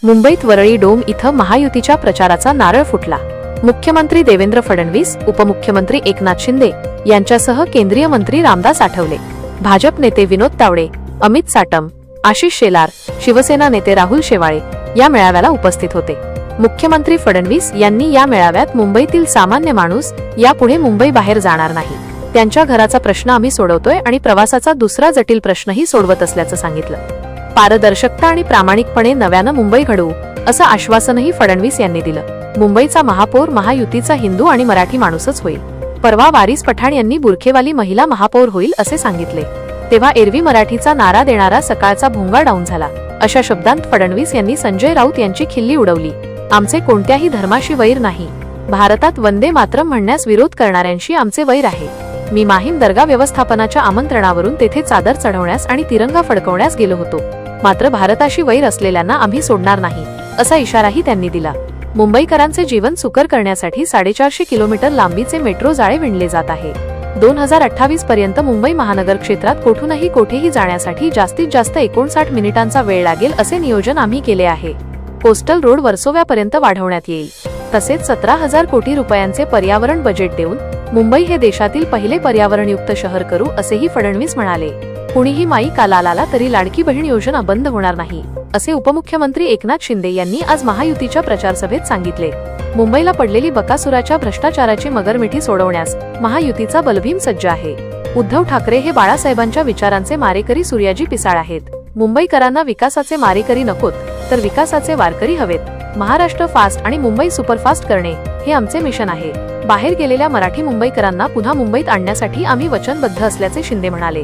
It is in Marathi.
मुंबईत वरळी डोम इथं महायुतीच्या प्रचाराचा नारळ फुटला। मुख्यमंत्री देवेंद्र फडणवीस, उपमुख्यमंत्री एकनाथ शिंदे यांच्यासह केंद्रीय मंत्री रामदास आठवले, भाजप नेते विनोद तावडे, अमित साटम, आशिष शेलार, शिवसेना नेते राहुल शेवाळे या मेळाव्याला उपस्थित होते। मुख्यमंत्री फडणवीस यांनी या मेळाव्यात मुंबईतील सामान्य माणूस यापुढे मुंबई बाहेर जाणार नाही, त्यांच्या घराचा प्रश्न आम्ही सोडवतोय आणि प्रवासाचा दुसरा जटिल प्रश्नही सोडवत असल्याचं सांगितलं। पारदर्शकता आणि प्रामाणिकपणे नव्यानं मुंबई घडवू असं आश्वासनही फडणवीस यांनी दिलं। मुंबईचा महापौर महायुतीचा हिंदू आणि मराठी माणूसच होईल। परवा वारिस पठाण यांनी बुरखेवाली महिला महापौर होईल असे सांगितले, तेव्हा एरवी मराठीचा नारा देणारा सकाळचा भोंगा डाऊन झाला। अशा शब्दांत फडणवीस यांनी संजय राऊत यांची खिल्ली उडवली। आमचे कोणत्याही धर्माशी वैर नाही, भारतात वंदे मातरम म्हणण्यास विरोध करणाऱ्यांशी आमचे वैर आहे। मी माहीम दर्गा व्यवस्थापनाच्या आमंत्रणावरून तेथे चादर चढवण्यास आणि तिरंगा फडकवण्यास गेलो होतो, मात्र भारताशी वैर असलेल्यांना आम्ही सोडणार नाही असा इशाराही त्यांनी दिला। मुंबईकरांचे जीवन सुकर करण्यासाठी 450 किलोमीटर लांबीचे मेट्रो जाळे विणले जात आहे। 2028 पर्यंत मुंबई महानगर क्षेत्रात कोठेही जाण्यासाठी जास्तीत जास्त 59 मिनिटांचा वेळ लागेल असे नियोजन आम्ही केले आहे। कोस्टल रोड वर्सोव्यापर्यंत वाढवण्यात येईल। तसेच 17,000 कोटी रुपयांचे पर्यावरण बजेट देऊन मुंबई हे देशातील पहिले पर्यावरणयुक्त शहर करू असेही फडणवीस म्हणाले। कुणीही माई कालाला तरी लाडकी बहीण योजना बंद होणार नाही असे उपमुख्यमंत्री एकनाथ शिंदे यांनी आज महायुतीच्या प्रचारसभेत सांगितले। मुंबईला पडलेली बकासुराच्या भ्रष्टाचाराची मगरमिठी सोडवण्यास महायुतीचा बलभीम सज्ज आहे। उद्धव ठाकरे हे बाळासाहेबांच्या विचारांचे मारेकरी सूर्याजी पिसाळ आहेत। मुंबईकरांना विकासाचे मारेकरी नकोत, तर विकासाचे वारकरी हवेत। महाराष्ट्र फास्ट आणि मुंबई सुपरफास्ट करणे हे आमचे मिशन आहे। बाहेर गेलेल्या मराठी मुंबईकरांना पुन्हा मुंबईत आणण्यासाठी आम्ही वचनबद्ध असल्याचे शिंदे म्हणाले।